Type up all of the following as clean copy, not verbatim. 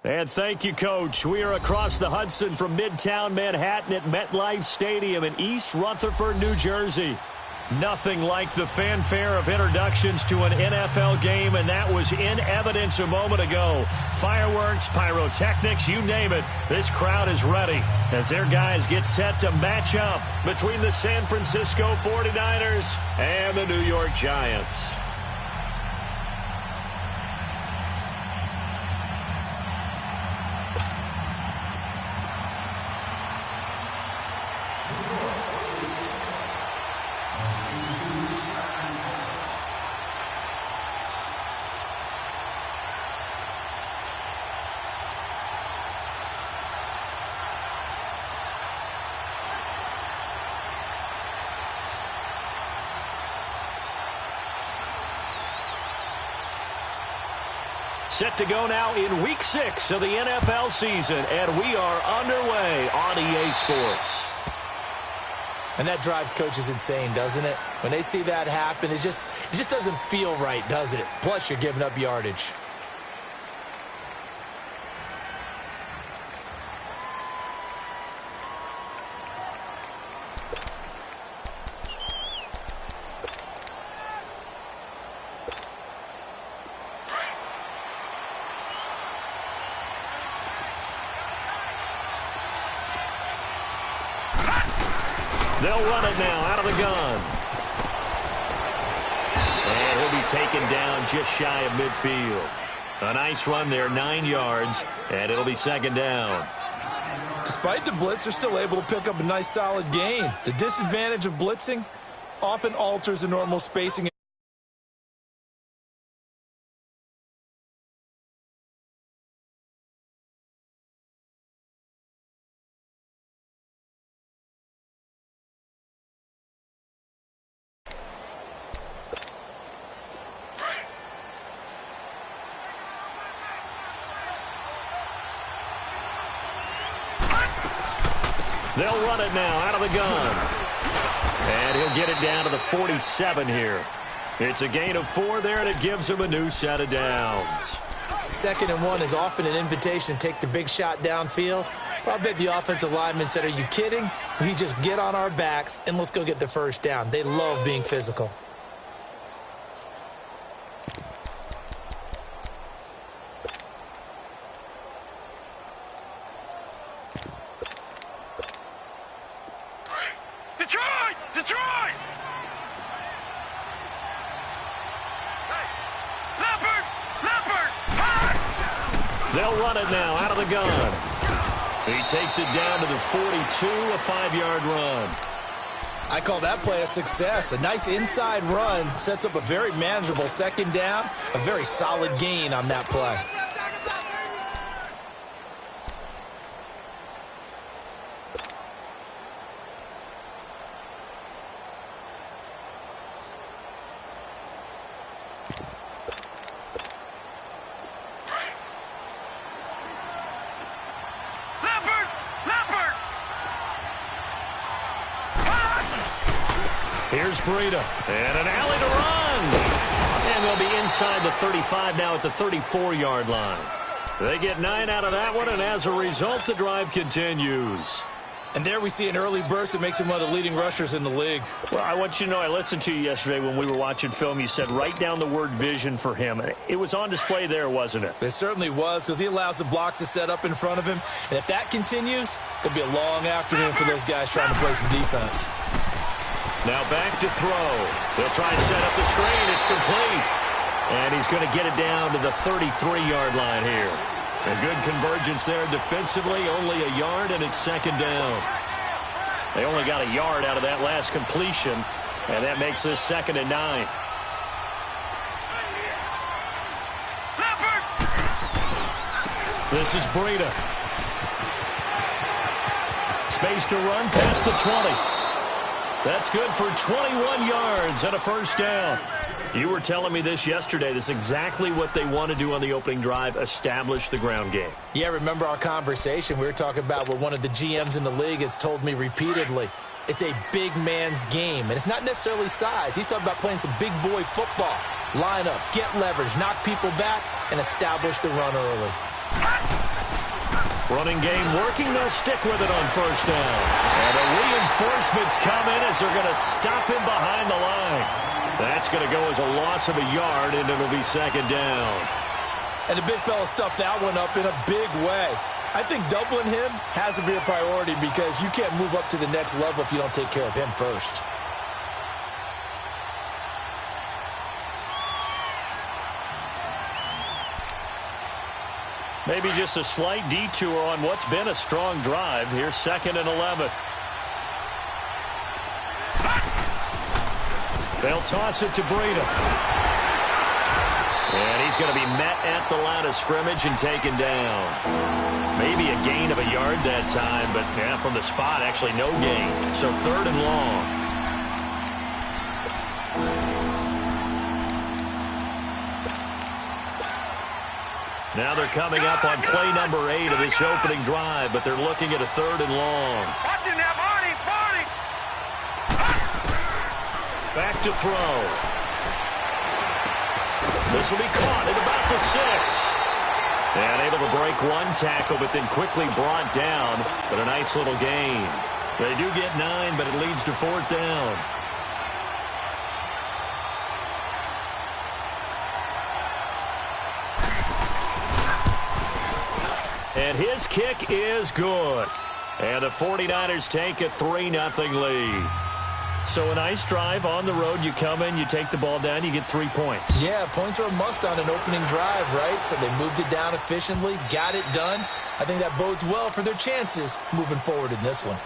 And thank you, Coach. We are across the Hudson from Midtown Manhattan at MetLife Stadium in East Rutherford, New Jersey. Nothing like the fanfare of introductions to an NFL game, and that was in evidence a moment ago. Fireworks, pyrotechnics, you name it. This crowd is ready as their guys get set to match up between the San Francisco 49ers and the New York Giants. Set to go now in Week 6 of the NFL season, and we are underway on EA Sports. And that drives coaches insane, doesn't it? When they see that happen, it just doesn't feel right, does it? Plus, you're giving up yardage. They'll run it now out of the gun. And he'll be taken down just shy of midfield. A nice run there, 9 yards, and it'll be second down. Despite the blitz, they're still able to pick up a nice solid gain. The disadvantage of blitzing often alters the normal spacing. They'll run it now out of the gun. And he'll get it down to the 47 here. It's a gain of 4 there, and it gives him a new set of downs. 2nd and 1 is often an invitation to take the big shot downfield. Well, I bet the offensive lineman said, "Are you kidding? We just get on our backs and let's go get the first down." They love being physical. Detroit! They'll run it now out of the gun. He takes it down to the 42, a 5-yard run. I call that play a success. A nice inside run sets up a very manageable second down. A very solid gain on that play. Here's Breida, and an alley to run. And they'll be inside the 35 now at the 34-yard line. They get 9 out of that one, and as a result, the drive continues. And there we see an early burst that makes him one of the leading rushers in the league. Well, I want you to know, I listened to you yesterday when we were watching film. You said write down the word vision for him. It was on display there, wasn't it? It certainly was, because he allows the blocks to set up in front of him. And if that continues, it'll be a long afternoon for those guys trying to play some defense. Now back to throw. They'll try and set up the screen. It's complete. And he's going to get it down to the 33-yard line here. A good convergence there defensively. Only a yard, and it's second down. They only got a yard out of that last completion, and that makes this 2nd and 9. This is Breida. Space to run past the 20. That's good for 21 yards and a first down. You were telling me this yesterday. This is exactly what they want to do on the opening drive, establish the ground game. Yeah, remember our conversation? We were talking about what one of the GMs in the league has told me repeatedly. It's a big man's game, and it's not necessarily size. He's talking about playing some big boy football. Line up, get leverage, knock people back, and establish the run early. Running game working. They'll stick with it on first down. And the reinforcements come in as they're going to stop him behind the line. That's going to go as a loss of a yard, and it'll be second down. And the big fella stuffed that one up in a big way. I think doubling him has to be a priority because you can't move up to the next level if you don't take care of him first. Maybe just a slight detour on what's been a strong drive. Here's 2nd and 11. They'll toss it to Breida. And he's going to be met at the line of scrimmage and taken down. Maybe a gain of a yard that time, but yeah, from the spot, actually no gain. So 3rd and long. Now they're coming up on play number 8 of this opening drive, but they're looking at a 3rd and long. Watch him now, Barney! Back to throw. This will be caught at about the 6. And able to break one tackle, but then quickly brought down. But a nice little gain. They do get 9, but it leads to 4th down. And his kick is good. And the 49ers take a 3-0 lead. So a nice drive on the road. You come in, you take the ball down, you get 3 points. Yeah, points are a must on an opening drive, right? So they moved it down efficiently, got it done. I think that bodes well for their chances moving forward in this one.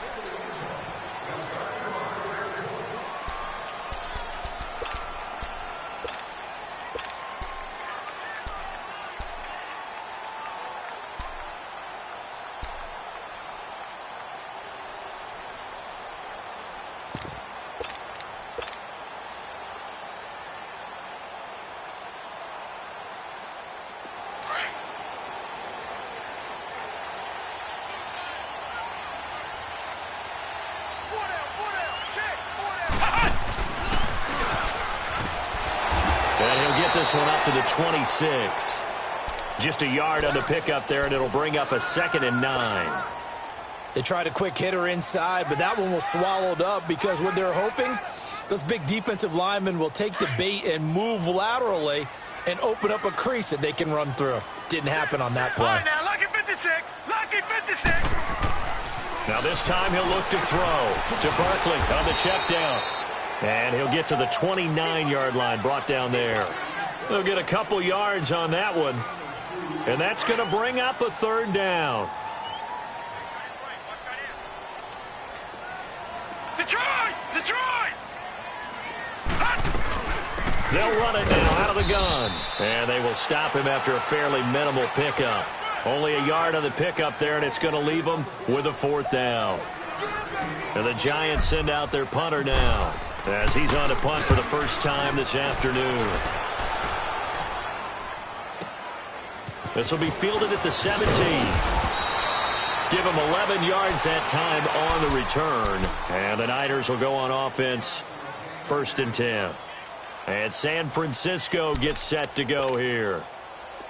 This one up to the 26. Just a yard on the pickup there, and it'll bring up a 2nd and 9. They tried a quick hitter inside, but that one was swallowed up because what they're hoping, those big defensive linemen will take the bait and move laterally and open up a crease that they can run through. Didn't happen on that play. All right, now, lucky 56. Lucky 56. Now this time he'll look to throw to Barkley on the check down. And he'll get to the 29-yard line, brought down there. They'll get a couple yards on that one. And that's going to bring up a 3rd down. Detroit! Detroit! They'll run it now out of the gun. And they will stop him after a fairly minimal pickup. Only a yard on the pickup there, and it's going to leave them with a 4th down. And the Giants send out their punter now, as he's on to punt for the first time this afternoon. This will be fielded at the 17. Give him 11 yards that time on the return. And the Niners will go on offense, 1st and 10. And San Francisco gets set to go here.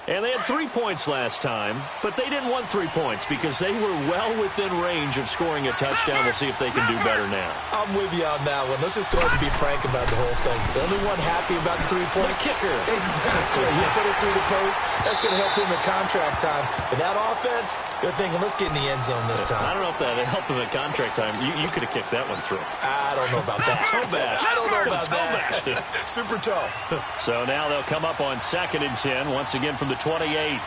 And they had 3 points last time, but they didn't want 3 points because they were well within range of scoring a touchdown. We'll see if they can do better now. I'm with you on that one. Let's just go ahead and be frank about the whole thing. The only one happy about the 3-point kicker. Exactly. He put it through the post. That's going to help him in contract time. But that offense, they're thinking, let's get in the end zone this time. I don't know if that helped him at contract time. You could have kicked that one through. I don't know about that. Toe bash. I don't know about that. Super toe. So now they'll come up on 2nd and 10, once again from the 28. And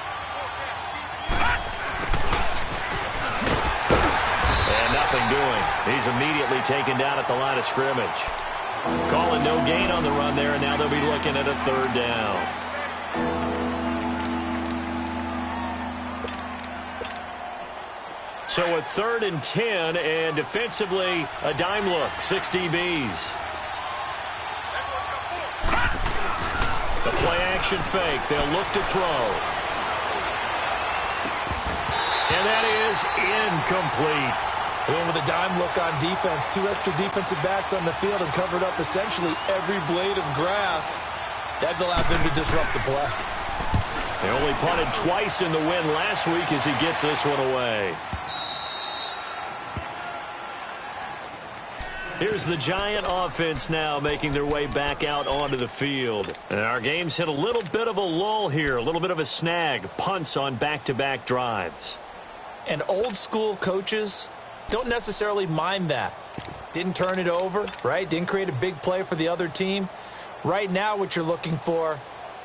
nothing doing. He's immediately taken down at the line of scrimmage. Calling no gain on the run there, and now they'll be looking at a 3rd down. So a 3rd and 10, and defensively a dime look, 6 DBs. The play-action fake. They'll look to throw. And that is incomplete. They went with a dime look on defense. 2 extra defensive backs on the field and covered up essentially every blade of grass. That allowed them to disrupt the play. They only punted twice in the win last week as he gets this one away. Here's the Giant offense now making their way back out onto the field. And our game's hit a little bit of a lull here, a little bit of a snag. Punts on back-to-back drives. And old school coaches don't necessarily mind that. Didn't turn it over, right? Didn't create a big play for the other team. Right now what you're looking for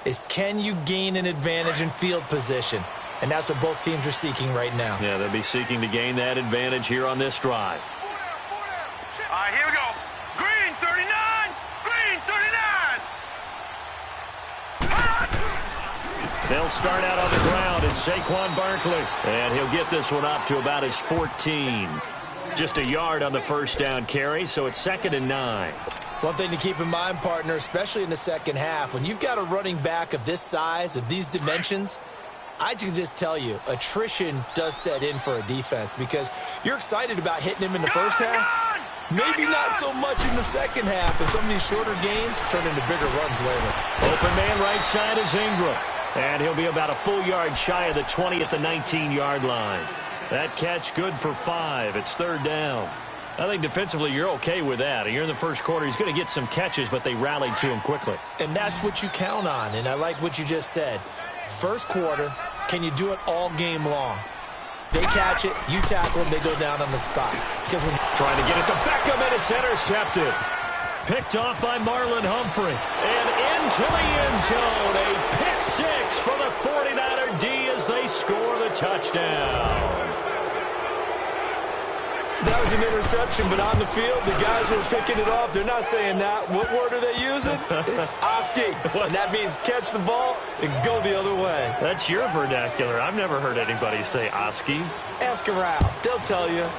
is, can you gain an advantage in field position? And that's what both teams are seeking right now. Yeah, they'll be seeking to gain that advantage here on this drive. All right, here we go. Green 39. Green 39. They'll start out on the ground. It's Saquon Barkley. And he'll get this one up to about his 14. Just a yard on the first down carry, so it's 2nd and 9. One thing to keep in mind, partner, especially in the second half, when you've got a running back of this size, of these dimensions, I can just tell you, attrition does set in for a defense because you're excited about hitting him in the first half. Maybe not so much in the second half, and some of these shorter gains turn into bigger runs later. Open man right side is Ingram. And he'll be about a full yard shy of the 20 at the 19-yard line. That catch good for 5. It's 3rd down. I think defensively you're okay with that. You're in the first quarter. He's going to get some catches, but they rallied to him quickly. And that's what you count on, and I like what you just said. First quarter, can you do it all game long? They catch it, you tackle them, they go down on the spot. Because when trying to get it to Beckham, and it's intercepted. Picked off by Marlon Humphrey. And into the end zone. A pick 6 for the 49er D as they score the touchdown. That was an interception, but on the field, the guys who are picking it off, they're not saying that. What word are they using? It's Oski. And that means catch the ball and go the other way. That's your vernacular. I've never heard anybody say Oski. Ask around. They'll tell you.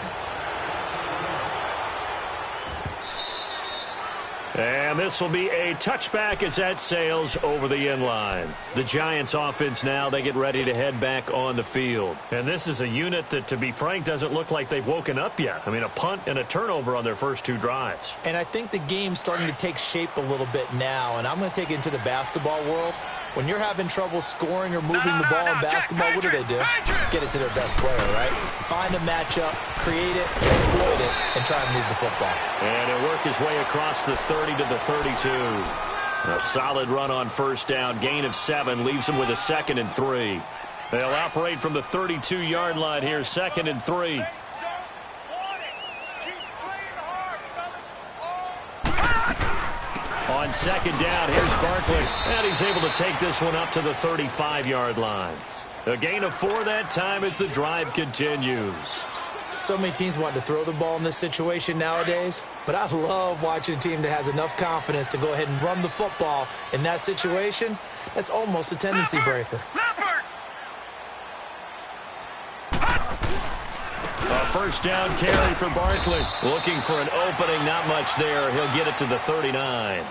And this will be a touchback as that sails over the end line. The Giants offense now, they get ready to head back on the field. And this is a unit that, to be frank, doesn't look like they've woken up yet. I mean, a punt and a turnover on their first 2 drives. And I think the game's starting to take shape a little bit now, and I'm going to take it into the basketball world. When you're having trouble scoring or moving the ball in basketball, what do? Get it to their best player, right? Find a matchup, create it, exploit it, and try and move the football. And he'll work his way across the 30 to the 32. A solid run on first down. Gain of 7 leaves him with a 2nd and 3. They'll operate from the 32-yard line here, 2nd and 3. On 2nd down, here's Barkley. And he's able to take this one up to the 35-yard line. A gain of 4 that time as the drive continues. So many teams want to throw the ball in this situation nowadays, but I love watching a team that has enough confidence to go ahead and run the football in that situation. That's almost a tendency breaker. A first down carry for Barkley. Looking for an opening, not much there. He'll get it to the 39.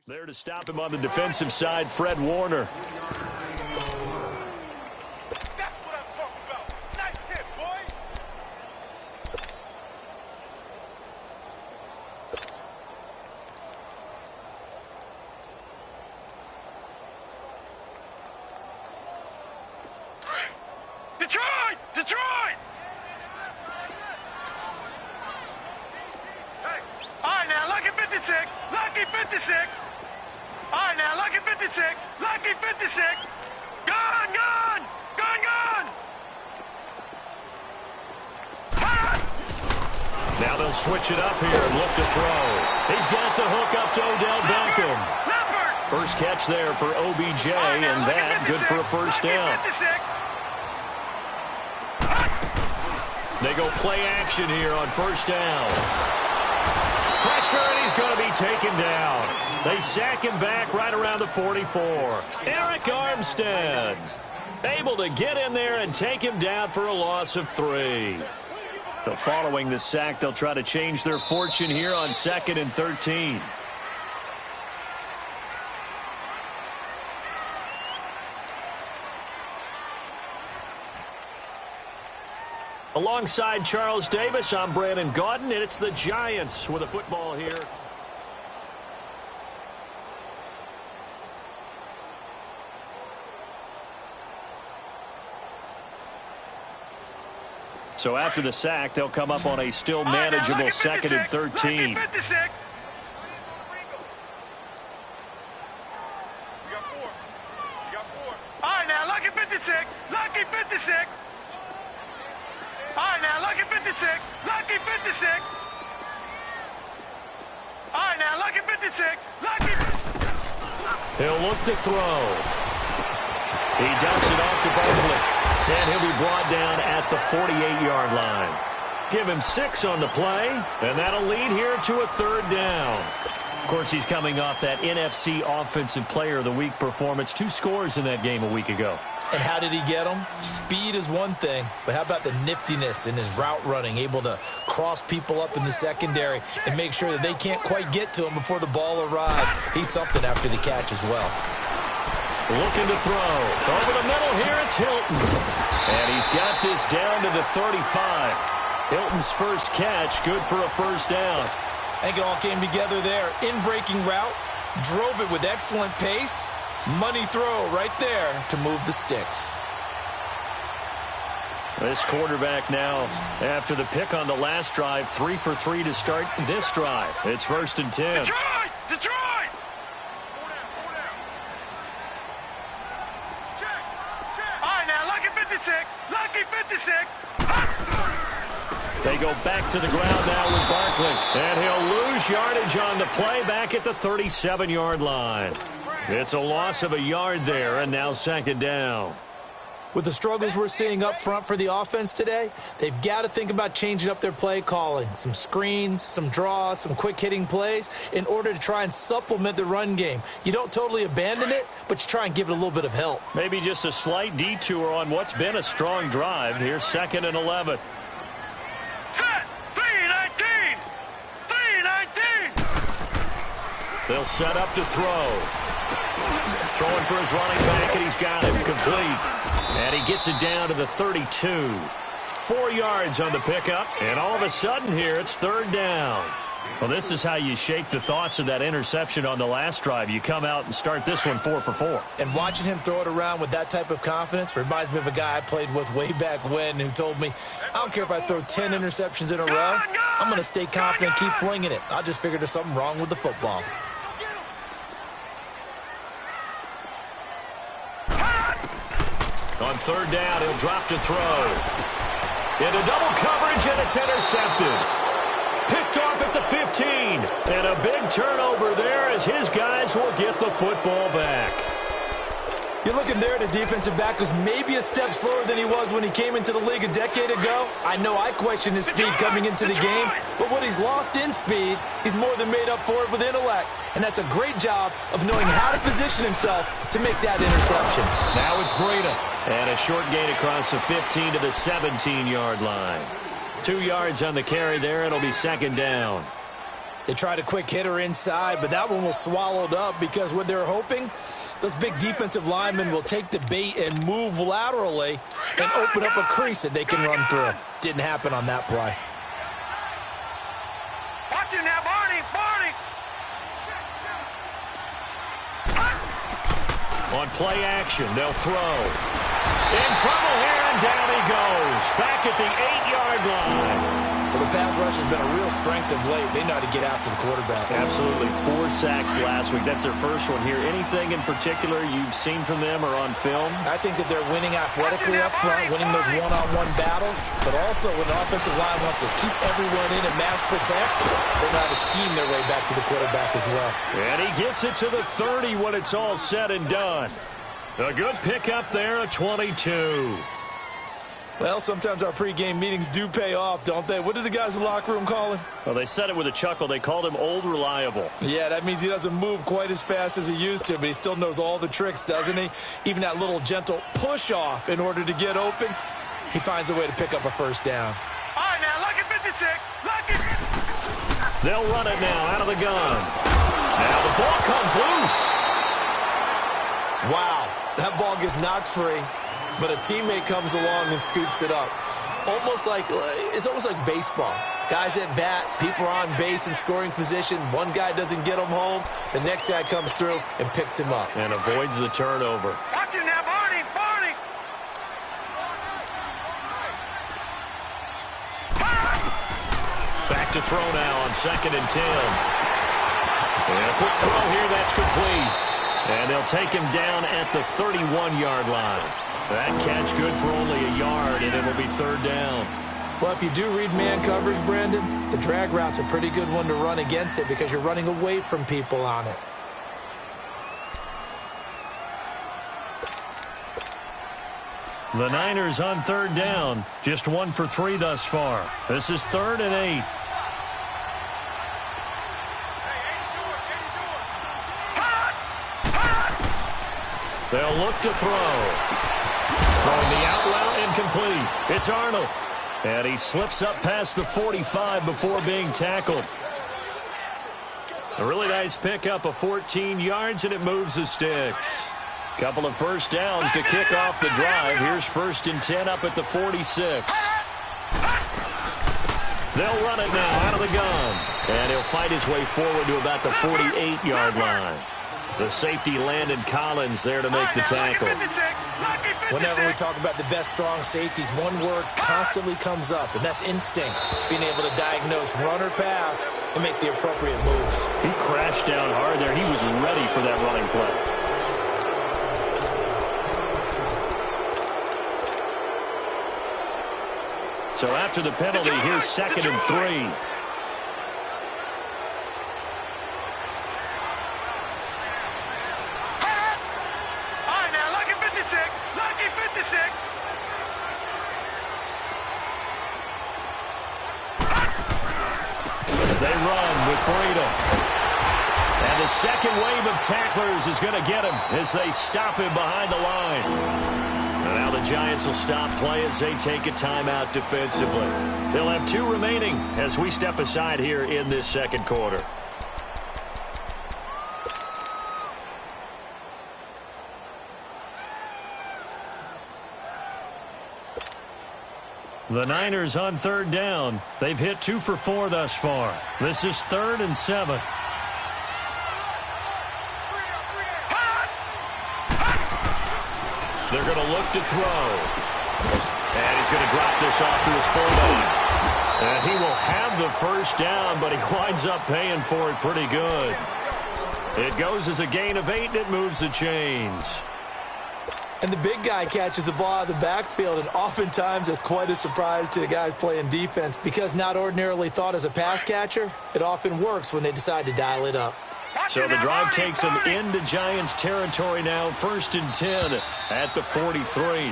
There to stop him on the defensive side, Fred Warner. That's what I'm talking about. Nice hit, boy. Detroit! Detroit! Hey. All right, now, lucky 56. Lucky 56. All right, now, lucky 56. Lucky 56. Gone, gone. Gone, gone. Now they'll switch it up here and look to throw. He's got the hook up to Odell Beckham. First catch there for OBJ, and that good for a first down. They go play action here on first down. Pressure, and he's going to be taken down. They sack him back right around the 44. Eric Armstead. Able to get in there and take him down for a loss of 3. So following the sack, they'll try to change their fortune here on 2nd and 13. Alongside Charles Davis, I'm Brandon Gaudin, and it's the Giants with a football here. So after the sack, they'll come up on a still manageable 2nd and 13. All right, now, lucky 56. Lucky 56. All right, now, lucky 56. Lucky 56. All right, now, lucky 56. Lucky. He'll look to throw. He dumps it off to Barkley. And he'll be brought down at the 48-yard line. Give him 6 on the play, and that'll lead here to a 3rd down. Of course, he's coming off that NFC Offensive Player of the Week performance. 2 scores in that game a week ago. And how did he get them? Speed is one thing, but how about the niftiness in his route running, able to cross people up in the secondary and make sure that they can't quite get to him before the ball arrives. He's something after the catch as well. Looking to throw. Over the middle here, it's Hilton. And he's got this down to the 35. Hilton's first catch, good for a 1st down. I think it all came together there. In-breaking route, drove it with excellent pace. Money throw right there to move the sticks. This quarterback now, after the pick on the last drive, 3 for 3 to start this drive. It's 1st and 10. Detroit! Detroit! Lucky 56. They go back to the ground now with Barkley. And he'll lose yardage on the play back at the 37-yard line. It's a loss of a yard there, and now 2nd down. With the struggles we're seeing up front for the offense today, they've got to think about changing up their play calling. Some screens, some draws, some quick-hitting plays in order to try and supplement the run game. You don't totally abandon it, but you try and give it a little bit of help. Maybe just a slight detour on what's been a strong drive. Here's 2nd and 11. Set! 3-19! 3-19! They'll set up to throw. Throwing for his running back, and he's got it complete. And he gets it down to the 32. 4 yards on the pickup, and all of a sudden here, it's 3rd down. Well, this is how you shake the thoughts of that interception on the last drive. You come out and start this one 4 for 4. And watching him throw it around with that type of confidence reminds me of a guy I played with way back when who told me, I don't care if I throw 10 interceptions in a row. I'm going to stay confident, keep flinging it. I just figured there's something wrong with the football. On 3rd down, he'll drop to throw. Into double coverage, and it's intercepted. Picked off at the 15. And a big turnover there as his guys will get the football back. You're looking there at a defensive back who's maybe a step slower than he was when he came into the league a decade ago. I know I questioned his speed coming into the game, but what he's lost in speed, he's more than made up for it with intellect. And that's a great job of knowing how to position himself to make that interception. Now it's Breida. And a short gain across the 15 to the 17-yard line. 2 yards on the carry there. It'll be 2nd down. They tried a quick hitter inside, but that one was swallowed up because what they're hoping, those big defensive linemen will take the bait and move laterally and open up a crease that they can run through. Didn't happen on that play. Watch him now, Barney! On play action, they'll throw. In trouble here, and down he goes. Back at the 8-yard line. Well, the pass rush has been a real strength of late. They know how to get after the quarterback. Absolutely. 4 sacks last week. That's their first one here. Anything in particular you've seen from them or on film? I think that they're winning athletically up front, winning those one-on-one battles, but also when the offensive line wants to keep everyone in and mass protect, they know how to scheme their way back to the quarterback as well. And he gets it to the 30 when it's all said and done. A good pickup there, a 22. Well, sometimes our pregame meetings do pay off, don't they? What did the guys in the locker room call him? Well, they said it with a chuckle. They called him Old Reliable. Yeah, that means he doesn't move quite as fast as he used to, but he still knows all the tricks, doesn't he? Even that little gentle push-off in order to get open, he finds a way to pick up a first down. All right, now, lucky 56. Lucky. They'll run it now out of the gun. Now the ball comes loose. Wow, that ball gets knocked free, but a teammate comes along and scoops it up. It's almost like baseball. Guys at bat, people are on base in scoring position. One guy doesn't get him home. The next guy comes through and picks him up. And avoids the turnover. Watch him now, Barney. Barney. Back to throw now on 2nd and 10. And a quick throw here, that's complete. And they'll take him down at the 31-yard line. That catch good for only a yard, and it will be 3rd down. Well, if you do read man coverage, Brandon, the drag route's a pretty good one to run against it because you're running away from people on it. The Niners on 3rd down. Just 1 for 3 thus far. This is 3rd and 8. They'll look to throw. Throwing the out route incomplete. It's Arnold. And he slips up past the 45 before being tackled. A really nice pickup of 14 yards, and it moves the sticks. Couple of first downs to kick off the drive. Here's 1st and 10 up at the 46. They'll run it now out of the gun. And he'll fight his way forward to about the 48-yard line. The safety, Landon Collins, there to make the tackle. Whenever we talk about the best strong safeties, one word constantly comes up, and that's instincts. Being able to diagnose run or pass and make the appropriate moves. He crashed down hard there. He was ready for that running play. So after the penalty, here's 2nd and 3. They run with Breida. And the second wave of tacklers is going to get him as they stop him behind the line. And now the Giants will stop play as they take a timeout defensively. They'll have 2 remaining as we step aside here in this 2nd quarter. The Niners on 3rd down. They've hit 2 for 4 thus far. This is 3rd and 7. They're going to look to throw. And he's going to drop this off to his fullback. And he will have the first down, but he winds up paying for it pretty good. It goes as a gain of 8, and it moves the chains. And the big guy catches the ball out of the backfield, and oftentimes it's quite a surprise to the guys playing defense because not ordinarily thought as a pass catcher, it often works when they decide to dial it up. So the drive takes them into Giants territory now, 1st and 10 at the 43.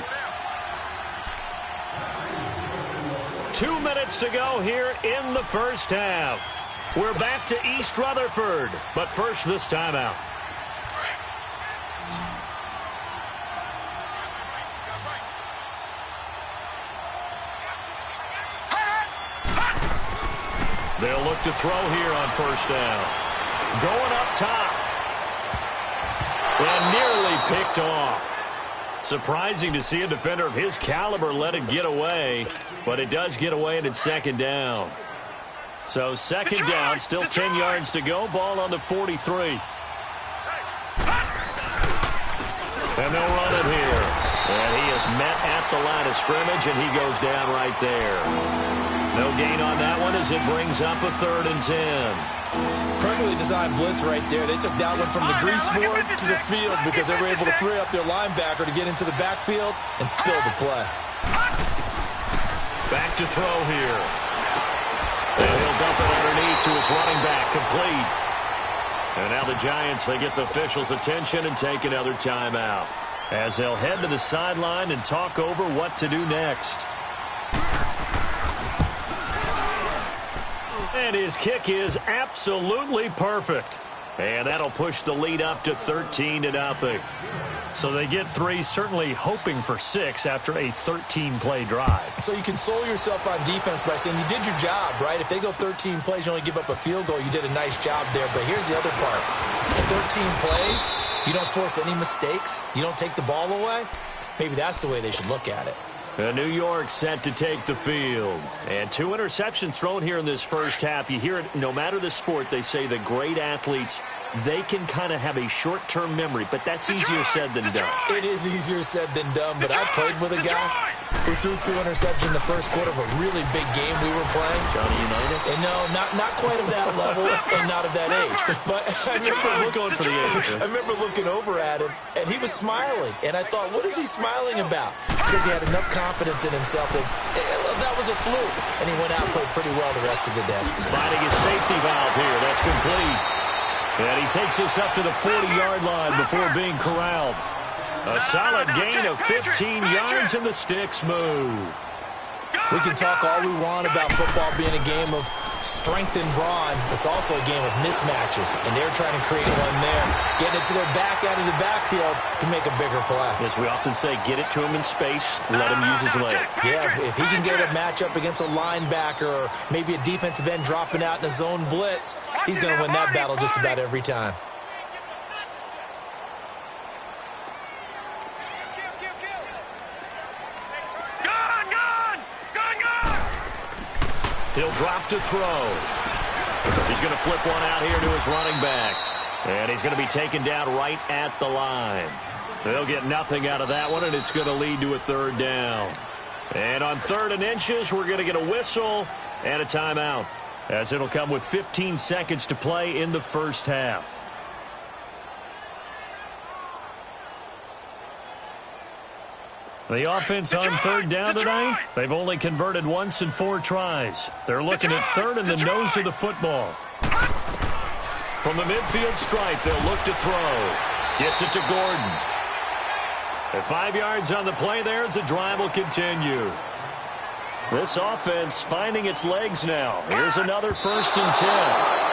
2 minutes to go here in the first half. We're back to East Rutherford, but first this timeout. They'll look to throw here on 1st down. Going up top. And nearly picked off. Surprising to see a defender of his caliber let it get away, but it does get away and it's 2nd down. So 2nd down, still 10 yards to go. Ball on the 43. And they'll run it here. And he is met at the line of scrimmage, and he goes down right there. No gain on that one as it brings up a 3rd and 10. Perfectly designed blitz right there. They took that one from the grease board to the field because they were able to free up their linebacker to get into the backfield and spill the play. Back to throw here. And he'll dump it underneath to his running back, complete. And now the Giants, they get the officials' attention and take another timeout as they'll head to the sideline and talk over what to do next. And his kick is absolutely perfect. And that'll push the lead up to 13-0. So they get 3, certainly hoping for 6 after a 13-play drive. So you console yourself on defense by saying you did your job, right? If they go 13 plays, you only give up a field goal, you did a nice job there. But here's the other part. 13 plays, you don't force any mistakes, you don't take the ball away. Maybe that's the way they should look at it. New York set to take the field. And 2 interceptions thrown here in this first half. You hear it, no matter the sport, they say the great athletes, they can kind of have a short-term memory, but that's easier said than done. It is easier said than done, but I played with a guy who threw 2 interceptions in the first quarter of a really big game we were playing. Johnny Unitas? And no, not quite of that level and not of that age. But I was going for the age. I remember looking over at him, and he was smiling. And I thought, what is he smiling about? It's because he had enough confidence in himself that was a fluke. And he went out and played pretty well the rest of the day. Finding his safety valve here. That's complete. And he takes us up to the 40-yard line before being corralled. A solid gain of 15 yards, and the sticks move. We can talk all we want about football being a game of strength and brawn. It's also a game of mismatches, and they're trying to create one there, getting it to their back out of the backfield to make a bigger play. As we often say, get it to him in space, let him use his leg. Yeah, if he can get a matchup against a linebacker or maybe a defensive end dropping out in a zone blitz, he's going to win that battle just about every time. He'll drop to throw. He's going to flip one out here to his running back. And he's going to be taken down right at the line. They'll get nothing out of that one, and it's going to lead to a 3rd down. And on 3rd and inches, we're going to get a whistle and a timeout, as it'll come with 15 seconds to play in the first half. The offense on 3rd down tonight, they've only converted once in 4 tries. They're looking at 3rd in the nose of the football. From the midfield stripe, they'll look to throw. Gets it to Gordon. At 5 yards on the play there, as the drive will continue. This offense finding its legs now. Here's another 1st and 10.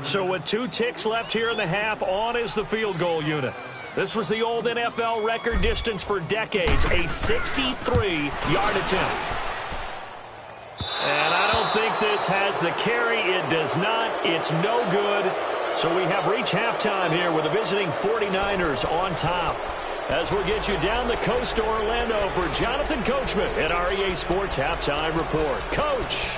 So with 2 ticks left here in the half, on is the field goal unit. This was the old NFL record distance for decades, a 63-yard attempt. And I don't think this has the carry. It does not. It's no good. So we have reached halftime here with the visiting 49ers on top. As we'll get you down the coast to Orlando for Jonathan Coachman at REA Sports Halftime Report. Coach.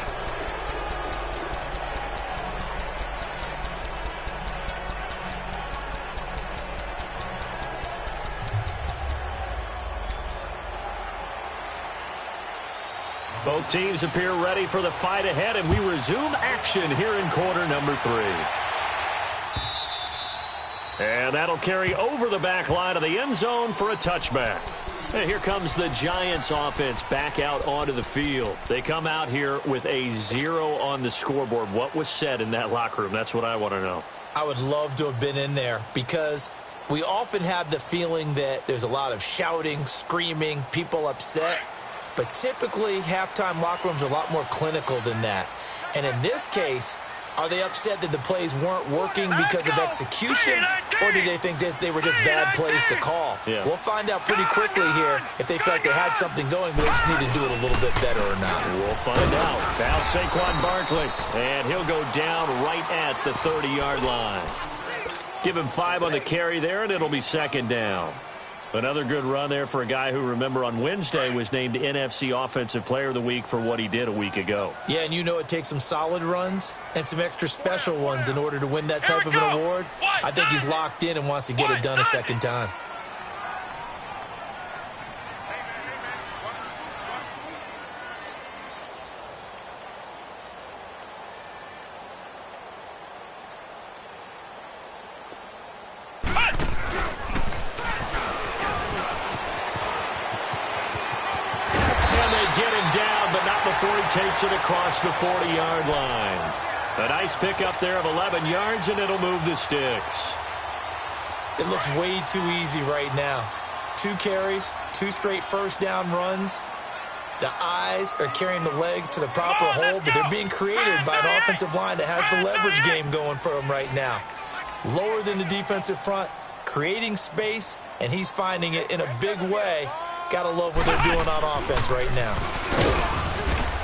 Both teams appear ready for the fight ahead, and we resume action here in quarter number 3. And that'll carry over the back line of the end zone for a touchback. And here comes the Giants offense back out onto the field. They come out here with a 0 on the scoreboard. What was said in that locker room? That's what I want to know. I would love to have been in there because we often have the feeling that there's a lot of shouting, screaming, people upset. But typically, halftime locker rooms are a lot more clinical than that. And in this case, are they upset that the plays weren't working because of execution, or do they think they were just bad plays to call? Yeah. We'll find out pretty quickly here if they feel like they had something going, but they just need to do it a little bit better or not. We'll find out. Now Saquon Barkley, and he'll go down right at the 30-yard line. Give him 5 on the carry there, and it'll be 2nd down. Another good run there for a guy who, remember, on Wednesday was named NFC Offensive Player of the Week for what he did a week ago. Yeah, and you know it takes some solid runs and some extra special ones in order to win that type of an award. I think he's locked in and wants to get it done a second time. Before he takes it across the 40-yard line. A nice pickup there of 11 yards, and it'll move the sticks. It looks way too easy right now. 2 carries, 2 straight first down runs. The eyes are carrying the legs to the proper hole, but they're being created by an offensive line that has the leverage game going for them right now. Lower than the defensive front, creating space, and he's finding it in a big way. Gotta love what they're doing on offense right now.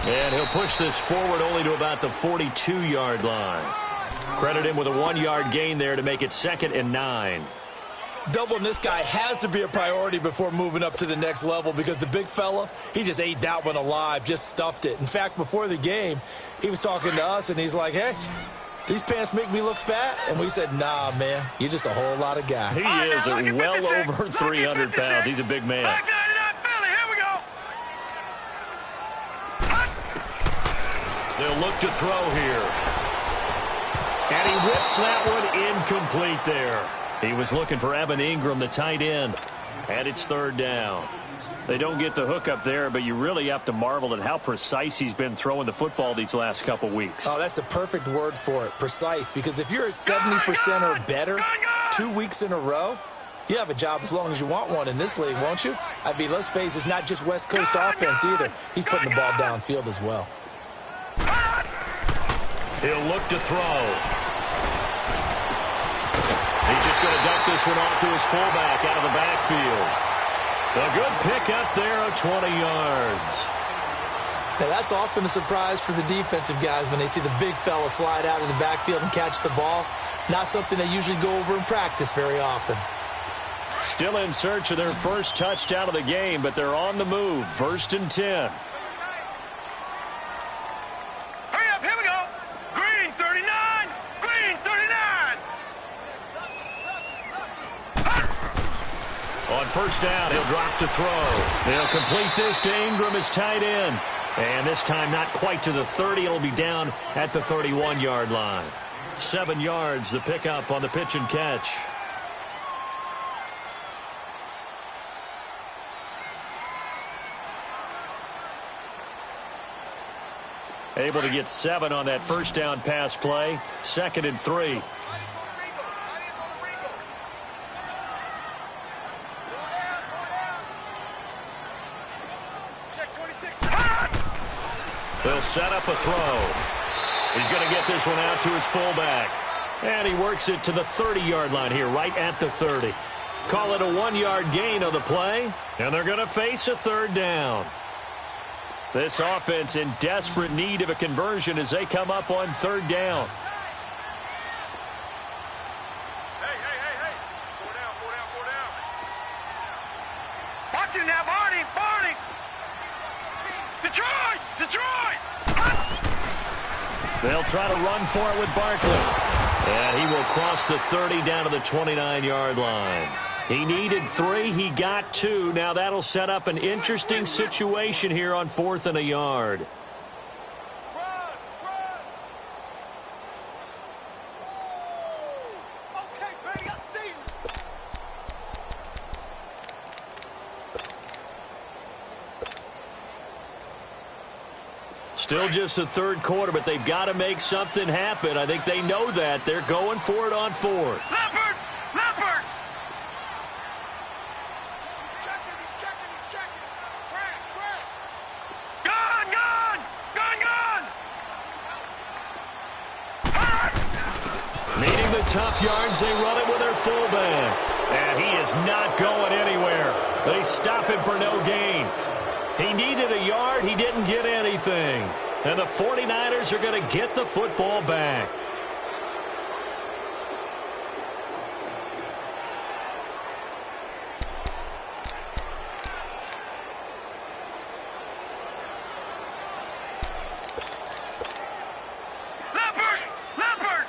And he'll push this forward only to about the 42-yard line. Credit him with a 1-yard gain there to make it 2nd and 9. Doubling this guy has to be a priority before moving up to the next level because the big fella, he just ate that one alive, just stuffed it. In fact, before the game, he was talking to us, and he's like, hey, these pants make me look fat? And we said, nah, man, you're just a whole lot of guy. He is well over 300 pounds. He's a big man. They'll look to throw here. And he whips that one incomplete there. He was looking for Evan Ingram, the tight end. And it's 3rd down. They don't get the hook up there, but you really have to marvel at how precise he's been throwing the football these last couple weeks. Oh, that's the perfect word for it, precise. Because if you're at 70% or better 2 weeks in a row, you have a job as long as you want one in this league, won't you? I mean, let's face it, it's not just West Coast offense either. He's putting the ball downfield as well. He'll look to throw. He's just going to dump this one off to his fullback out of the backfield. A good pickup there of 20 yards. Now, that's often a surprise for the defensive guys when they see the big fella slide out of the backfield and catch the ball. Not something they usually go over in practice very often. Still in search of their first touchdown of the game, but they're on the move. 1st and 10. Hurry up, here we go. Green 39, green 39. On 1st down, he'll drop to throw. He'll complete this to Ingram as tight end. And this time not quite to the 30. It'll be down at the 31-yard line. 7 yards, the pickup on the pitch and catch. Able to get 7 on that 1st down pass play. 2nd and 3. They'll set up a throw. He's going to get this one out to his fullback. And he works it to the 30-yard line here, right at the 30. Call it a 1-yard gain on the play. And they're going to face a 3rd down. This offense in desperate need of a conversion as they come up on 3rd down. Hey. 4 down. Watch it now, Barney. Detroit. They'll try to run for it with Barkley. And he will cross the 30 down to the 29-yard line. He needed 3. He got 2. Now that'll set up an interesting situation here on 4th and a yard. Still just the 3rd quarter, but they've got to make something happen. I think they know that. They're going for it on 4th. Leopard. Gone. Needing the tough yards, they run it with their fullback. And he is not going anywhere. They stop him for no gain. He needed a yard. He didn't get anything. And the 49ers are going to get the football back. Leopard.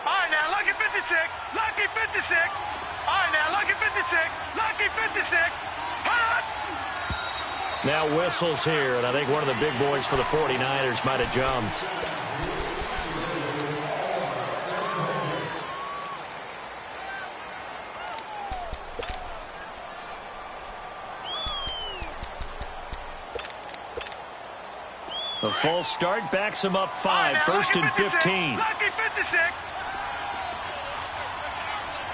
All right, now, lucky 56. All right, now, lucky 56. Hot! Now whistles here, and I think one of the big boys for the 49ers might have jumped. A false start backs him up 5, first and 15. Lucky 56.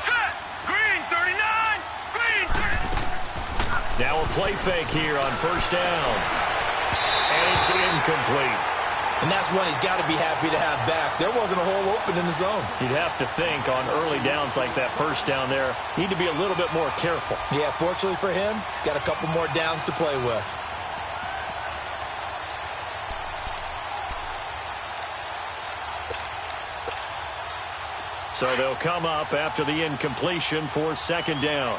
Set. Green 39. Green 30. Now a play fake here on first down. And it's incomplete. And that's one he's got to be happy to have back. There wasn't a hole open in the zone. You'd have to think on early downs like that first down there, need to be a little bit more careful. Yeah, fortunately for him, got a couple more downs to play with. So they'll come up after the incompletion for second down.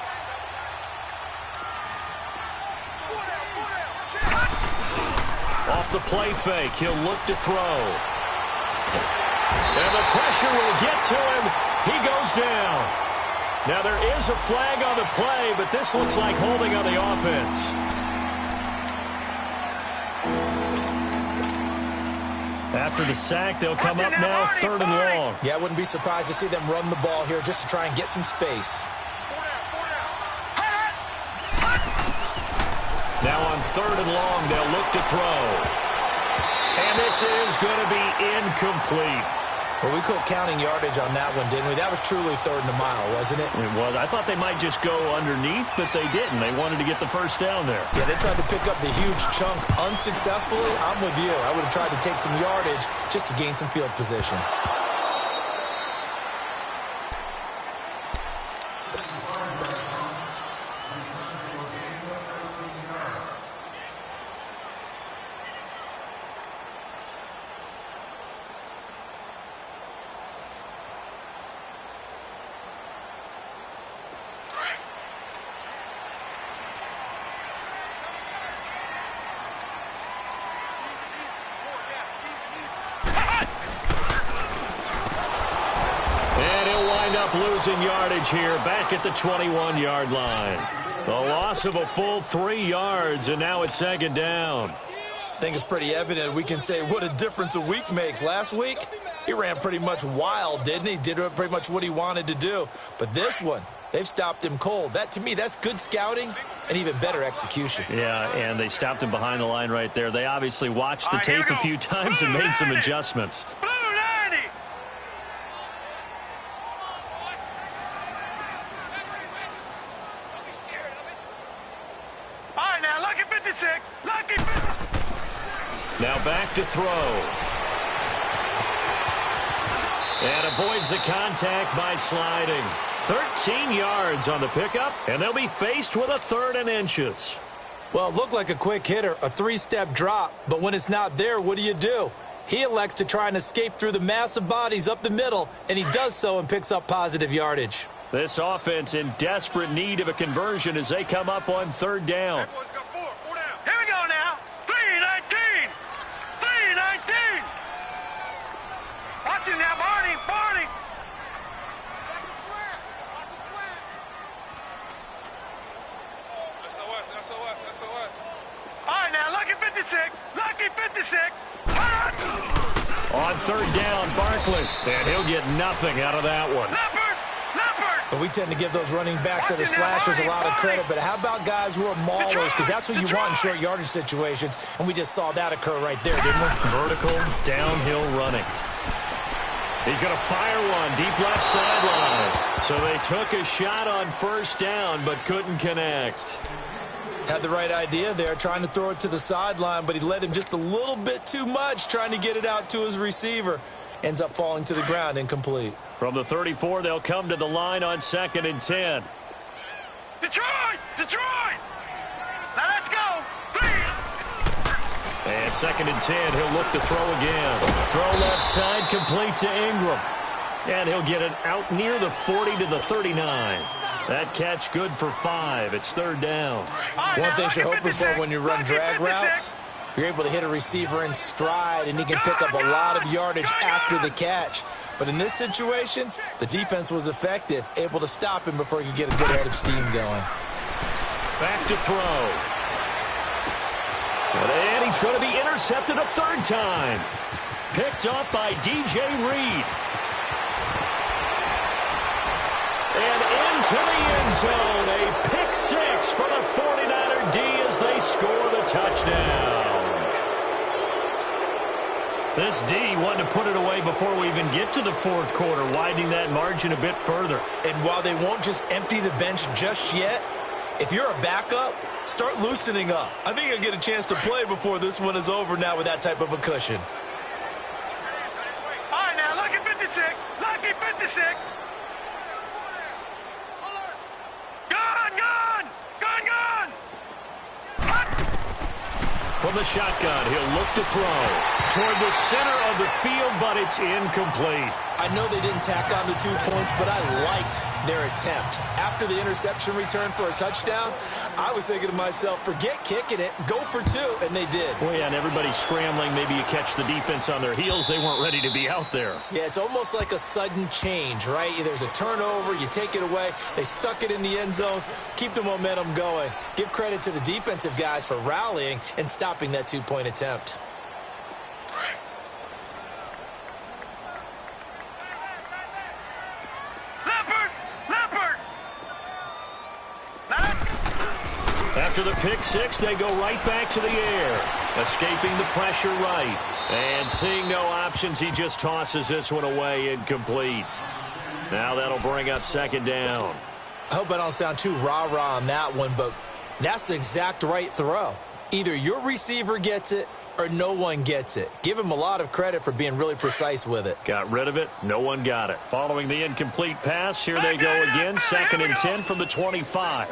Off the play fake, he'll look to throw. And the pressure will get to him. He goes down. Now there is a flag on the play, but this looks like holding on the offense. After the sack, they'll come up now third and long. Yeah, I wouldn't be surprised to see them run the ball here just to try and get some space. Now on third and long, they'll look to throw. And this is going to be incomplete. Well, we quit counting yardage on that one, didn't we? That was truly third and a mile, wasn't it? It was. I thought they might just go underneath, but they didn't. They wanted to get the first down there. Yeah, they tried to pick up the huge chunk unsuccessfully. I'm with you. I would have tried to take some yardage just to gain some field position. Losing yardage here back at the 21-yard line. The loss of a full 3 yards, and now it's second down. I think it's pretty evident we can say what a difference a week makes. Last week, he ran pretty much wild, didn't he? Did pretty much what he wanted to do. But this one, they've stopped him cold. That, to me, that's good scouting and even better execution. Yeah, and they stopped him behind the line right there. They obviously watched the tape a few times and made some adjustments. Now back to throw. And avoids the contact by sliding. 13 yards on the pickup, and they'll be faced with a 3rd and inches. Well, it looked like a quick hitter, a 3-step drop, but when it's not there, what do? He elects to try and escape through the massive bodies up the middle, and he does so and picks up positive yardage. This offense in desperate need of a conversion as they come up on 3rd down. Here we go now. 3-19. 3-19. Watch it now, Barney. Barney. All right, now, lucky 56. Lucky 56. On 3rd down, Barkley. And he'll get nothing out of that one. Leopard. And we tend to give those running backs that are slashers a lot of credit, but how about guys who are maulers? Because that's what you want in short yardage situations, and we just saw that occur right there, didn't we? Vertical, downhill running. He's going to fire one deep left sideline. So they took a shot on 1st down, but couldn't connect. Had the right idea there, trying to throw it to the sideline, but he led him just a little bit too much, trying to get it out to his receiver. Ends up falling to the ground, incomplete. From the 34, they'll come to the line on 2nd and 10. Detroit! Detroit! Now let's go! And 2nd and 10, he'll look to throw again. Throw left side, complete to Ingram. And he'll get it out near the 40 to the 39. That catch good for 5. It's 3rd down. One thing you're hoping for when you run drag routes, you're able to hit a receiver in stride, and he can pick up a lot of yardage after the catch. But in this situation, the defense was effective, able to stop him before he could get a good head of steam going. Back to throw. And he's going to be intercepted a 3rd time. Picked up by DJ Reed. And into the end zone. A pick 6 for the 49er D as they score the touchdown. This D wanted to put it away before we even get to the fourth quarter, widening that margin a bit further. And while they won't just empty the bench just yet, if you're a backup, start loosening up. I think you'll get a chance to play before this one is over now with that type of a cushion. All right, now, lucky 56. Lucky 56. Gone, gone. Gone, gone. From the shotgun, he'll look to throw toward the center of the field, but it's incomplete. I know they didn't tack on the 2 points, but I liked their attempt. After the interception return for a touchdown, I was thinking to myself, forget kicking it, go for 2, and they did. Well, yeah, and everybody's scrambling. Maybe you catch the defense on their heels. They weren't ready to be out there. Yeah, it's almost like a sudden change, right? There's a turnover, you take it away, they stuck it in the end zone, keep the momentum going. Give credit to the defensive guys for rallying and stopping that 2-point attempt. After the pick six, they go right back to the air, escaping the pressure right. And seeing no options, he just tosses this one away incomplete. Now that'll bring up second down. I hope I don't sound too rah-rah on that one, but that's the exact right throw. Either your receiver gets it or no one gets it. Give him a lot of credit for being really precise with it. Got rid of it. No one got it. Following the incomplete pass, here they go again. Second and 10 from the 25.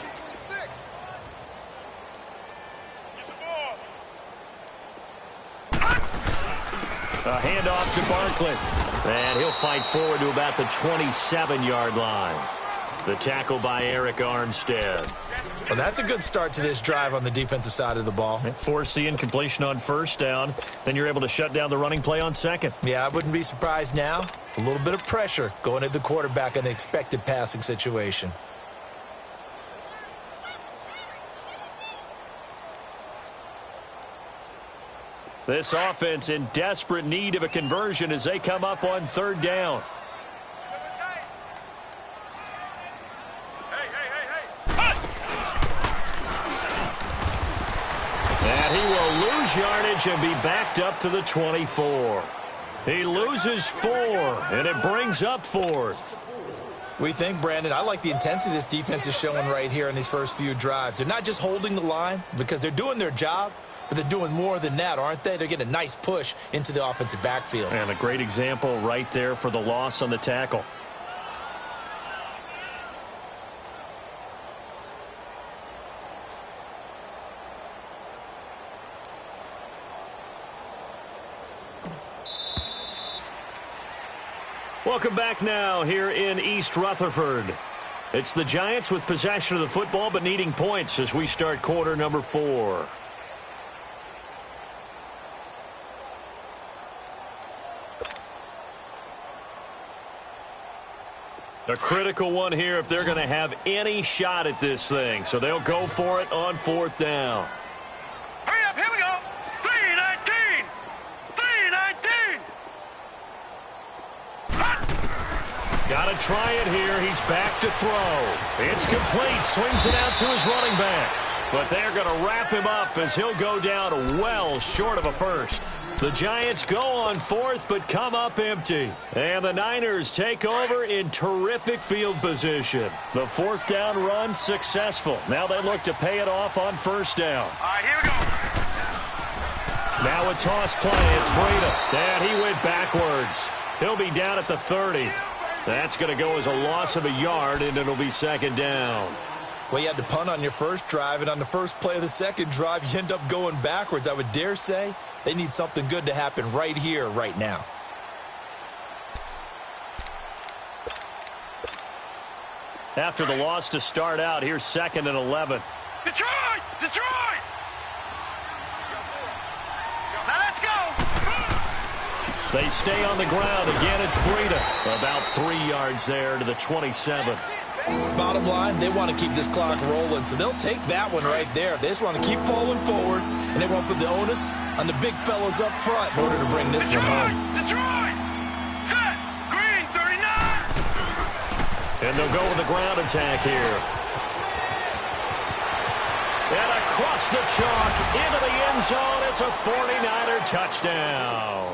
A handoff to Barkley. And he'll fight forward to about the 27-yard line. The tackle by Eric Armstead. Well, that's a good start to this drive on the defensive side of the ball. Force the incompletion on first down. Then you're able to shut down the running play on second. Yeah, I wouldn't be surprised now. A little bit of pressure going at the quarterback in an expected passing situation. This offense in desperate need of a conversion as they come up on third down. And he will lose yardage and be backed up to the 24. He loses 4, and it brings up fourth. We think, Brandon, I like the intensity this defense is showing right here in these first few drives. They're not just holding the line because they're doing their job, but they're doing more than that, aren't they? They're getting a nice push into the offensive backfield. And a great example right there for the loss on the tackle. Welcome back now here in East Rutherford. It's the Giants with possession of the football but needing points as we start quarter number 4. A critical one here if they're going to have any shot at this thing. So they'll go for it on fourth down. Hurry up, here we go. 3-19. 3-19. Got to try it here. He's back to throw. It's complete. Swings it out to his running back. But they're going to wrap him up as he'll go down well short of a first. The Giants go on fourth but come up empty. And the Niners take over in terrific field position. The fourth down run successful. Now they look to pay it off on first down. All right, here we go. Now a toss play. It's Breida. And he went backwards. He'll be down at the 30. That's going to go as a loss of a yard, and it'll be second down. Well, you had to punt on your first drive, and on the first play of the second drive, you end up going backwards. I would dare say they need something good to happen right here, right now. After the loss to start out, here's second and 11. Detroit! Detroit! Now let's go! They stay on the ground. Again, it's Breida. About 3 yards there to the 27. Bottom line, they want to keep this clock rolling, so they'll take that one right there. They just want to keep falling forward, and they want to put the onus on the big fellas up front in order to bring this one home. Detroit! Set! Green, 39! And they'll go with the ground attack here. And across the chalk into the end zone. It's a 49er touchdown.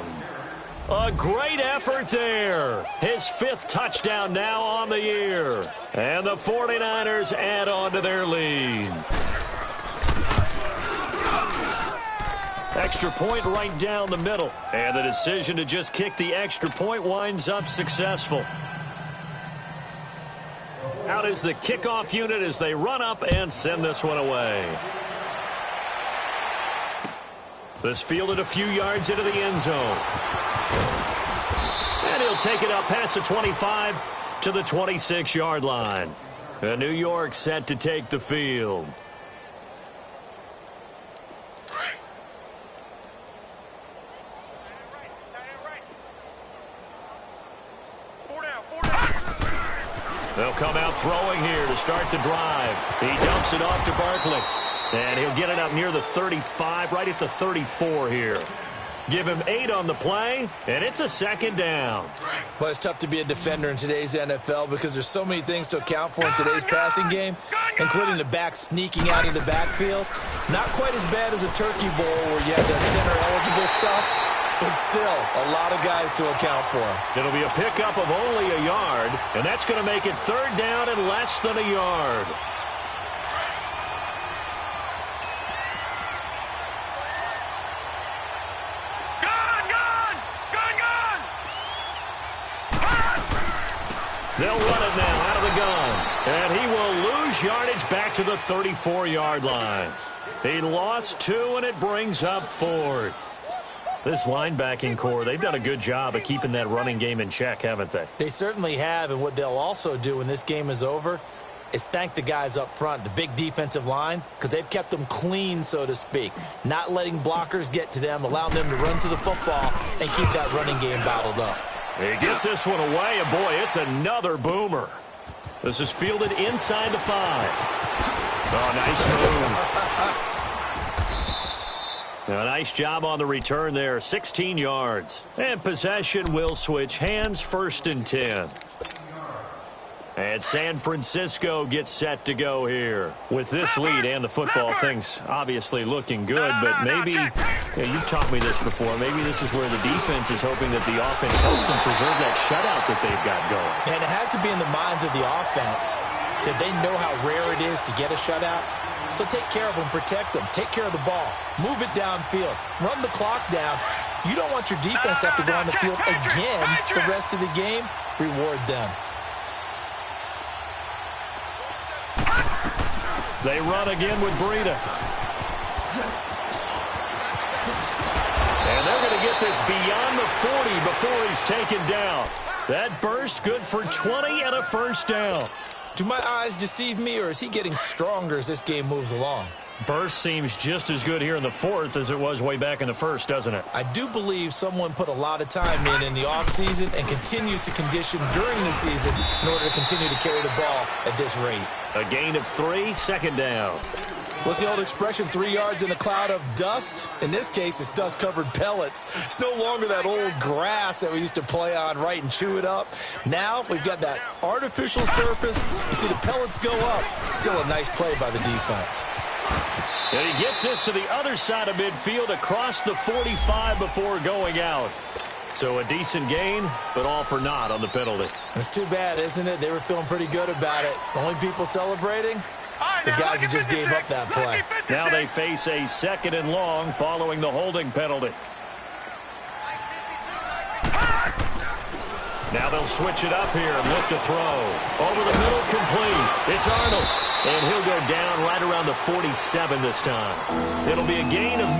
A great effort there. His 5th touchdown now on the year. And the 49ers add on to their lead. Extra point right down the middle. And the decision to just kick the extra point winds up successful. Out is the kickoff unit as they run up and send this one away. This fielded a few yards into the end zone. And he'll take it up past the 25 to the 26-yard line. And New York set to take the field. They'll come out throwing here to start the drive. He dumps it off to Barkley. And he'll get it up near the 35, right at the 34 here. Give him 8 on the play, and it's a 2nd down. Well, it's tough to be a defender in today's NFL because there's so many things to account for in today's passing game, including the back sneaking out of the backfield. Not quite as bad as a turkey bowl where you have the center-eligible stuff, but still a lot of guys to account for. It'll be a pickup of only a yard, and that's going to make it 3rd down and less than a yard. They'll run it now out of the gun. And he will lose yardage back to the 34-yard line. He lost 2, and it brings up 4th. This linebacking core, they've done a good job of keeping that running game in check, haven't they? They certainly have, and what they'll also do when this game is over is thank the guys up front, the big defensive line, because they've kept them clean, so to speak. Not letting blockers get to them, allowing them to run to the football and keep that running game bottled up. He gets this one away, and boy, it's another boomer. This is fielded inside the 5. Oh, nice move. A nice job on the return there, 16 yards. And possession will switch hands, 1st and 10. And San Francisco gets set to go here. With this lead and the football, things obviously looking good, but maybe, you've taught me this before, maybe this is where the defense is hoping that the offense helps them preserve that shutout that they've got going. And it has to be in the minds of the offense that they know how rare it is to get a shutout. So take care of them, protect them, take care of the ball, move it downfield, run the clock down. You don't want your defense to have to go on the field again the rest of the game. Reward them. They run again with Breida. And they're going to get this beyond the 40 before he's taken down. That burst good for 20 and a 1st down. Do my eyes deceive me, or is he getting stronger as this game moves along? Burst seems just as good here in the 4th as it was way back in the 1st, doesn't it? I do believe someone put a lot of time in the offseason and continues to condition during the season in order to continue to carry the ball at this rate. A gain of 3, 2nd down. What's the old expression, 3 yards in a cloud of dust? In this case, it's dust-covered pellets. It's no longer that old grass that we used to play on, right, and chew it up. Now we've got that artificial surface. You see the pellets go up. Still a nice play by the defense. And he gets this to the other side of midfield across the 45 before going out. So a decent gain, but all for naught on the penalty. It's too bad, isn't it? They were feeling pretty good about it. Only people celebrating? The guys who just gave up that play. Now they face a 2nd and long following the holding penalty. Now they'll switch it up here and look to throw. Over the middle, complete. It's Arnold. And he'll go down right around the 47 this time. It'll be a gain of 9,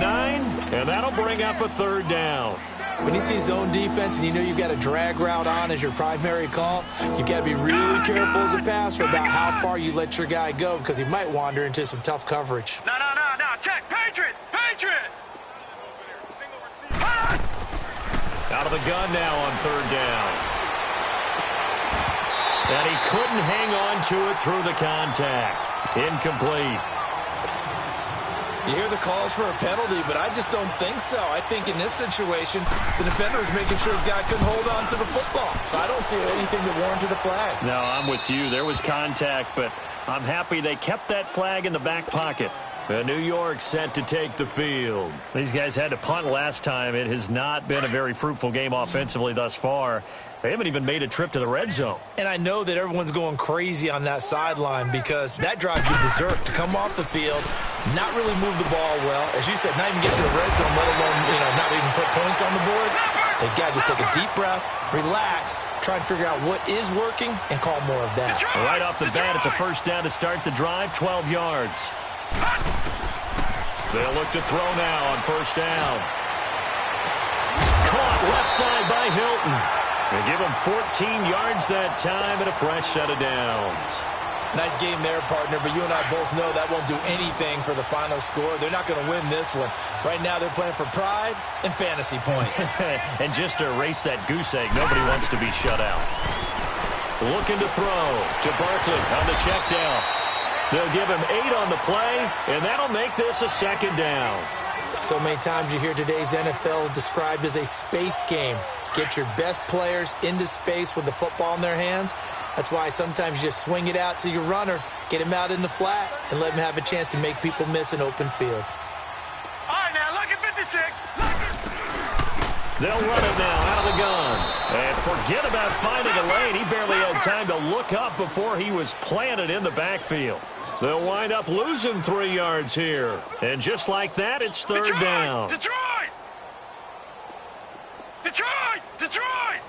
and that'll bring up a 3rd down. When you see zone defense and you know you've got a drag route on as your primary call, you've got to be really careful as a passer about how far you let your guy go because he might wander into some tough coverage. No. Check. Patriot. Out of the gun now on 3rd down. And he couldn't hang on to it through the contact. Incomplete. You hear the calls for a penalty, but I just don't think so. I think in this situation, the defender was making sure his guy couldn't hold on to the football. So I don't see anything that warranted a flag. No, I'm with you. There was contact, but I'm happy they kept that flag in the back pocket. New York set to take the field. These guys had to punt last time. It has not been a very fruitful game offensively thus far. They haven't even made a trip to the red zone. And I know that everyone's going crazy on that sideline because that drives you berserk to come off the field, not really move the ball well. As you said, not even get to the red zone, let alone, not even put points on the board. They've got to just take a deep breath, relax, try and figure out what is working, and call more of that. Right off the bat, it's a first down to start the drive, 12 yards. They'll look to throw now on first down. Caught left side by Hilton. They give him 14 yards that time and a fresh set of downs. Nice game there, partner, but you and I both know that won't do anything for the final score. They're not going to win this one. Right now they're playing for pride and fantasy points. And just to erase that goose egg, nobody wants to be shut out. Looking to throw to Barkley on the check down. They'll give him 8 on the play, and that'll make this a second down. So many times you hear today's NFL described as a space game. Get your best players into space with the football in their hands. That's why sometimes you just swing it out to your runner, get him out in the flat, and let him have a chance to make people miss an open field. All right, now, look at 56. They'll run it now out of the gun. And forget about finding a lane. He barely had time to look up before he was planted in the backfield. They'll wind up losing 3 yards here. And just like that, it's third down. Detroit! Detroit! Detroit!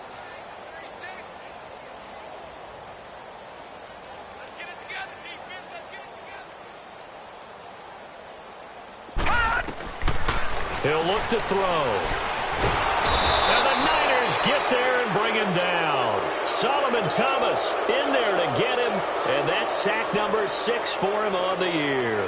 Let's get it together, defense. Let's get it together. He'll look to throw. And the Niners get there and bring him down. Solomon Thomas in there to get him, and that's sack number 6 for him on the year.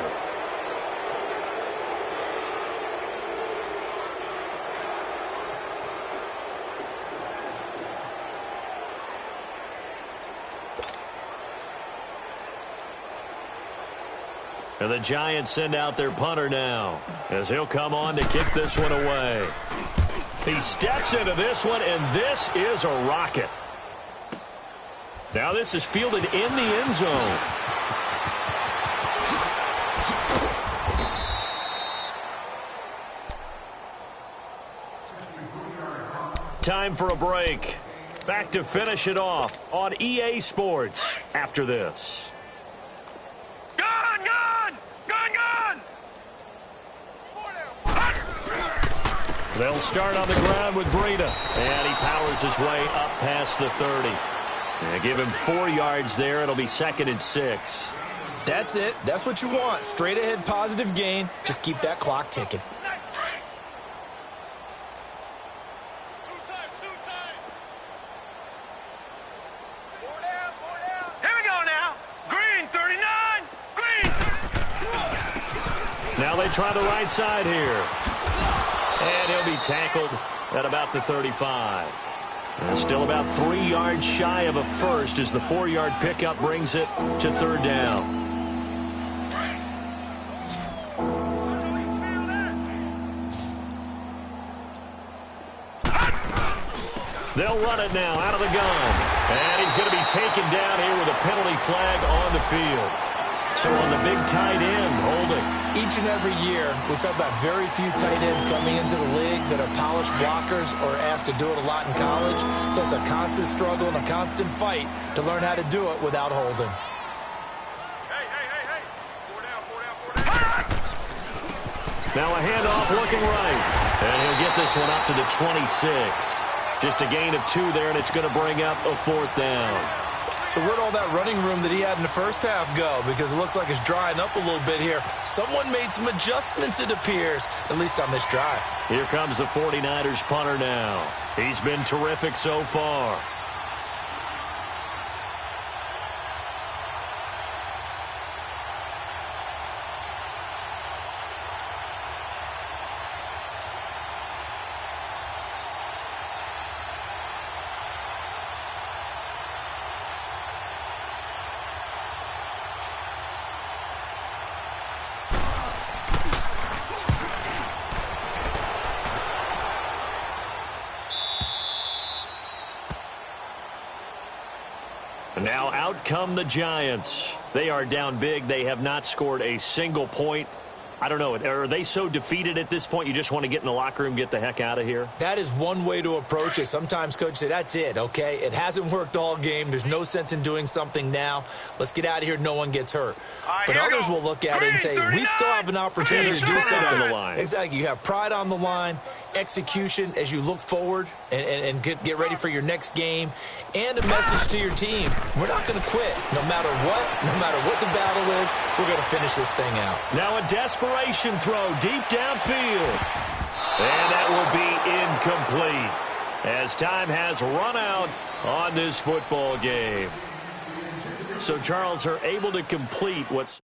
And the Giants send out their punter now, as he'll come on to kick this one away. He steps into this one, and this is a rocket. Now this is fielded in the end zone. Time for a break. Back to finish it off on EA Sports after this. Gun! Gun! Gun! Gun! They'll start on the ground with Breida. And he powers his way up past the 30. And give him 4 yards there. It'll be 2nd and 6. That's it. That's what you want. Straight ahead positive gain. Just keep that clock ticking. Here we go now. Green, 39. Green. Now they try the right side here. And he'll be tackled at about the 35. And still about 3 yards shy of a first as the 4-yard pickup brings it to third down. They'll run it now out of the gun. And he's going to be taken down here with a penalty flag on the field. So on the big tight end, holding. Each and every year, we talk about very few tight ends coming into the league that are polished blockers or asked to do it a lot in college. So it's a constant struggle and a constant fight to learn how to do it without holding. Hey. 4 down. Now a handoff looking right. And he'll get this one up to the 26. Just a gain of 2 there, and it's going to bring up a 4th down. So where'd all that running room that he had in the first half go? Because it looks like it's drying up a little bit here. Someone made some adjustments, it appears, at least on this drive. Here comes the 49ers punter now. He's been terrific so far. Now out come the Giants. They are down big. They have not scored a single point I don't know. Are they so defeated at this point you just want to get in the locker room, get the heck out of here? That is one way to approach it. Sometimes coach say, that's it, okay? It hasn't worked all game. There's no sense in doing something now. Let's get out of here. No one gets hurt. But others will look at it and say, we still have an opportunity to do something. On the line. Exactly. You have pride on the line, execution as you look forward and get ready for your next game, and a message to your team. We're not going to quit. No matter what the battle is, we're going to finish this thing out. Now a desperation throw deep downfield. And that will be incomplete as time has run out on this football game. So Charles are able to complete what's